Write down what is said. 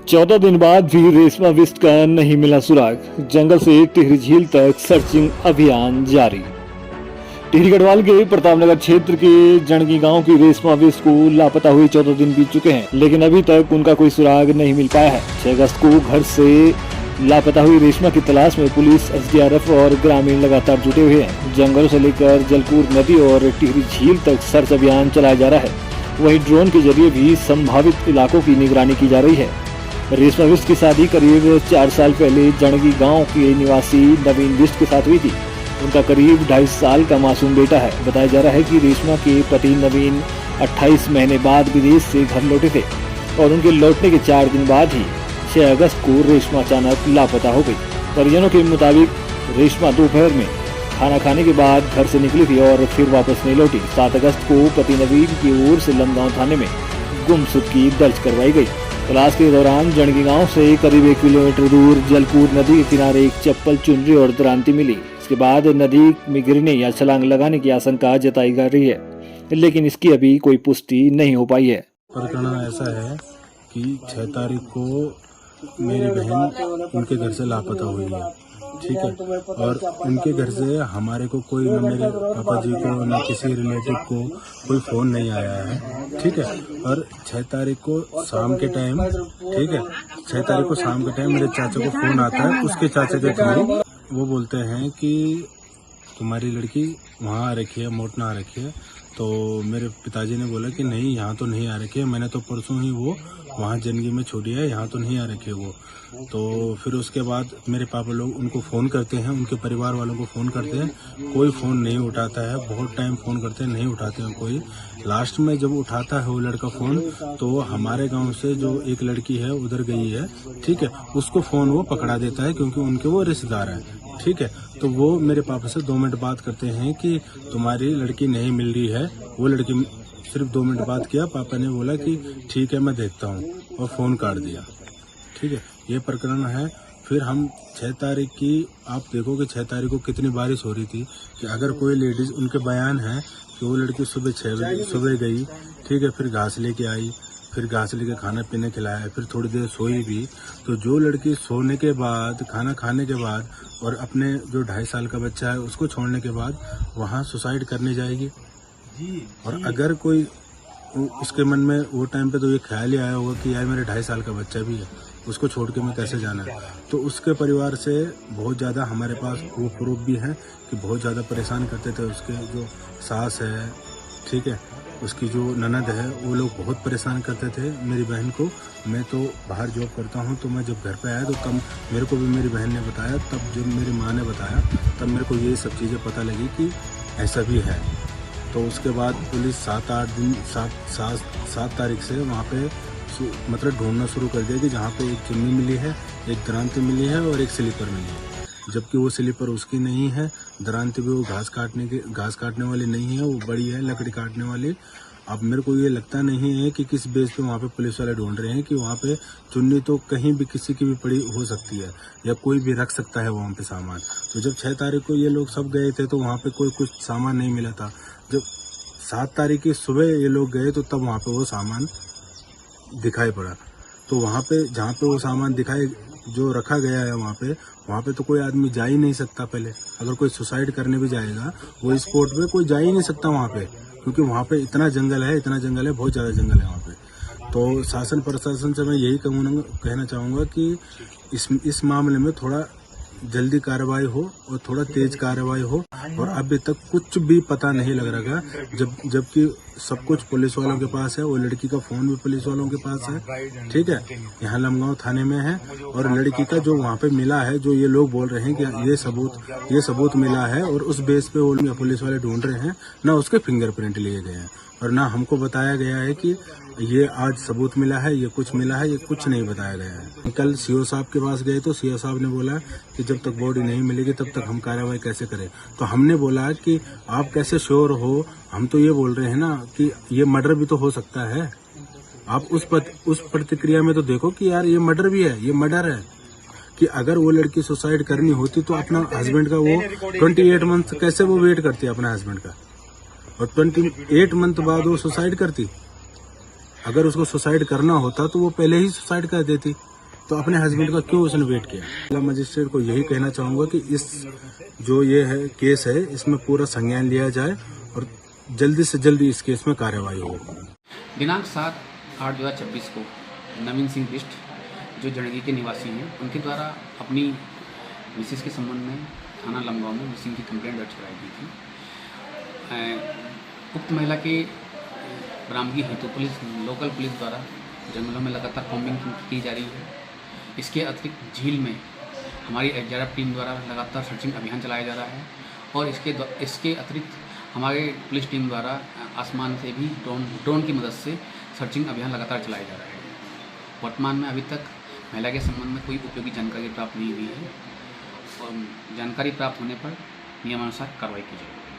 14 दिन बाद भी रेशमा बिस्ट का नहीं मिला सुराग। जंगल से टिहरी झील तक सर्चिंग अभियान जारी। टिहरी गढ़वाल के प्रतापनगर क्षेत्र के जणगी गांव की रेशमा बिस्ट को लापता हुए 14 दिन बीत चुके हैं, लेकिन अभी तक उनका कोई सुराग नहीं मिल पाया है। 6 अगस्त को घर से लापता हुई रेशमा की तलाश में पुलिस, एसडीआरएफ और ग्रामीण लगातार जुटे हुए हैं। जंगलों से लेकर जलकूर नदी और टिहरी झील तक सर्च अभियान चलाया जा रहा है। वहीं ड्रोन के जरिए भी संभावित इलाकों की निगरानी की जा रही है। रेशमा बिस्ट की शादी करीब 4 साल पहले जणगी गांव के निवासी नवीन बिस्ट के साथ हुई थी। उनका करीब 2.5 साल का मासूम बेटा है। बताया जा रहा है कि रेशमा के पति नवीन 28 महीने बाद विदेश से घर लौटे थे और उनके लौटने के 4 दिन बाद ही 6 अगस्त को रेशमा अचानक लापता हो गई। परिजनों के मुताबिक रेशमा दोपहर में खाना खाने के बाद घर से निकली थी और फिर वापस नहीं लौटी। 7 अगस्त को पति नवीन की ओर से लमगांव थाने में गुमशुदगी दर्ज करवाई गई। तलाश के दौरान जणगी गांव से करीब 1 किलोमीटर दूर जलकूर नदी के किनारे एक चप्पल, चुनरी और दरांती मिली। इसके बाद नदी में गिरने या छलांग लगाने की आशंका जताई जा रही है, लेकिन इसकी अभी कोई पुष्टि नहीं हो पाई है। प्रकरण ऐसा है कि 6 तारीख को मेरी बहन उनके घर से लापता हुई है, ठीक है। और उनके घर से हमारे को कोई, न मेरे पापा जी को न किसी रिलेटिव को कोई फोन नहीं आया है, ठीक है। और 6 तारीख को शाम के टाइम, ठीक है, 6 तारीख को शाम के टाइम मेरे चाचा को फोन आता है। उसके चाचा के थ्रू वो बोलते हैं कि तुम्हारी लड़की वहाँ आ रखी है, मोटना आ रखी है। तो मेरे पिताजी ने बोला कि नहीं, यहाँ तो नहीं आ रखी है, मैंने तो परसों ही वो वहाँ जंगी में छोड़ी है, यहाँ तो नहीं आ रखी है वो। तो फिर उसके बाद मेरे पापा लोग उनको फ़ोन करते हैं, उनके परिवार वालों को फ़ोन करते हैं, कोई फ़ोन नहीं उठाता है। बहुत टाइम फ़ोन करते हैं, नहीं उठाते हैं कोई। लास्ट में जब उठाता है वो लड़का फ़ोन, तो हमारे गांव से जो एक लड़की है उधर गई है, ठीक है, उसको फ़ोन वो पकड़ा देता है क्योंकि उनके वो रिश्तेदार हैं, ठीक है। तो वो मेरे पापा से 2 मिनट बात करते हैं कि तुम्हारी लड़की नहीं मिल रही है। वो लड़की सिर्फ 2 मिनट बात किया, पापा ने बोला कि ठीक है मैं देखता हूँ, और फ़ोन काट दिया, ठीक है। ये प्रकरण है। फिर हम 6 तारीख की, आप देखो कि 6 तारीख को कितनी बारिश हो रही थी कि अगर कोई लेडीज़, उनके बयान है कि वो लड़की सुबह 6 बजे सुबह गई, ठीक है, फिर घास लेके आई, फिर घास लेके खाना पीने खिलाया, फिर थोड़ी देर सोई भी। तो जो लड़की सोने के बाद, खाना खाने के बाद और अपने जो 2.5 साल का बच्चा है उसको छोड़ने के बाद वहाँ सुसाइड करने जाएगी। और अगर कोई उसके मन में वो टाइम पे तो ये ख्याल ही आया होगा कि यार मेरे 2.5 साल का बच्चा भी है, उसको छोड़ के मैं कैसे जाना है। तो उसके परिवार से बहुत ज़्यादा हमारे पास वो प्रूफ भी है कि बहुत ज़्यादा परेशान करते थे। उसके जो सास है, ठीक है, उसकी जो ननद है, वो लोग बहुत परेशान करते थे मेरी बहन को। मैं तो बाहर जॉब करता हूँ, तो मैं जब घर पे आया तो तब मेरे को भी मेरी बहन ने बताया, तब जब मेरी माँ ने बताया तब मेरे को ये सब चीज़ें पता लगी कि ऐसा भी है। तो उसके बाद पुलिस 7 तारीख से वहाँ पे मतलब ढूंढना शुरू कर दिया कि जहाँ पे एक चुन्नी मिली है, एक दरांती मिली है और एक स्लीपर मिली है। जबकि वो स्लीपर उसकी नहीं है, दरांती भी वो घास काटने वाली नहीं है, वो बड़ी है लकड़ी काटने वाली। अब मेरे को ये लगता नहीं है कि किस बेस पे वहाँ पे पुलिस वाले ढूंढ रहे हैं कि वहाँ पे चुन्नी तो कहीं भी किसी की भी पड़ी हो सकती है या कोई भी रख सकता है वहाँ पे सामान। तो जब 6 तारीख को ये लोग सब गए थे तो वहाँ पे कोई कुछ सामान नहीं मिला था। जब 7 तारीख की सुबह ये लोग गए तो तब वहाँ पे वो सामान दिखाई पड़ा। तो वहाँ पे जहाँ पे वो सामान दिखाई जो रखा गया है वहाँ पे तो कोई आदमी जा ही नहीं सकता। पहले अगर कोई सुसाइड करने भी जाएगा वो स्पॉट पे कोई जा ही नहीं सकता वहाँ पे, क्योंकि वहाँ पे इतना जंगल है, बहुत ज़्यादा जंगल है वहाँ पे। तो शासन प्रशासन से मैं यही कहना चाहूँगा कि इस मामले में थोड़ा जल्दी कार्रवाई हो और थोड़ा तेज कार्रवाई हो। और अभी तक कुछ भी पता नहीं लग रहा, जबकि सब कुछ पुलिस वालों के पास है। वो लड़की का फोन भी पुलिस वालों के पास है, ठीक है, यहाँ लमगांव थाने में है। और लड़की का जो वहाँ पे मिला है, जो ये लोग बोल रहे हैं कि ये सबूत मिला है और उस बेस पे वो पुलिस वाले ढूंढ रहे हैं। ना उसके फिंगरप्रिंट लिए गए हैं और ना हमको बताया गया है कि ये आज सबूत मिला है, ये कुछ मिला है, ये कुछ नहीं बताया गया है। कल सीओ साहब के पास गए तो सीओ साहब ने बोला कि जब तक बॉडी नहीं मिलेगी तब तक हम कार्रवाई कैसे करें। तो हमने बोला कि आप कैसे श्योर हो, हम तो ये बोल रहे हैं ना कि ये मर्डर भी तो हो सकता है। आप उस प्रतिक्रिया में तो देखो कि यार ये मर्डर भी है, ये मर्डर है। कि अगर वो लड़की सुसाइड करनी होती तो अपना हस्बैंड का वो 28 मंथ कैसे वो वेट करती अपने हस्बैंड का, और 28 मंथ बाद वो सुसाइड करती। अगर उसको सुसाइड करना होता तो वो पहले ही सुसाइड कर देती। तो अपने हस्बैंड का क्यों उसने वेट किया। जिला मजिस्ट्रेट को यही कहना चाहूँगा कि इस जो ये है केस है, इसमें पूरा संज्ञान लिया जाए और जल्दी से जल्दी इस केस में कार्रवाई हो। दिनांक 7/8/2024 को नवीन सिंह बिष्ट जो जड़गी के निवासी हैं, उनके द्वारा अपनी मिसेस के संबंध में थाना लमगांव में मिसिंग की कंप्लेंट दर्ज कराई गई थी। उक्त महिला के बरामदगी हेतु लोकल पुलिस द्वारा जंगलों में लगातार कॉम्बिंग की जा रही है। इसके अतिरिक्त झील में हमारी एसडीआरएफ टीम द्वारा लगातार सर्चिंग अभियान चलाया जा रहा है और इसके अतिरिक्त हमारे पुलिस टीम द्वारा आसमान से भी ड्रोन की मदद से सर्चिंग अभियान लगातार चलाया जा रहा है। वर्तमान में अभी तक महिला के संबंध में कोई उपयोगी जानकारी प्राप्त नहीं हुई है और जानकारी प्राप्त होने पर नियमानुसार कार्रवाई की जाएगी।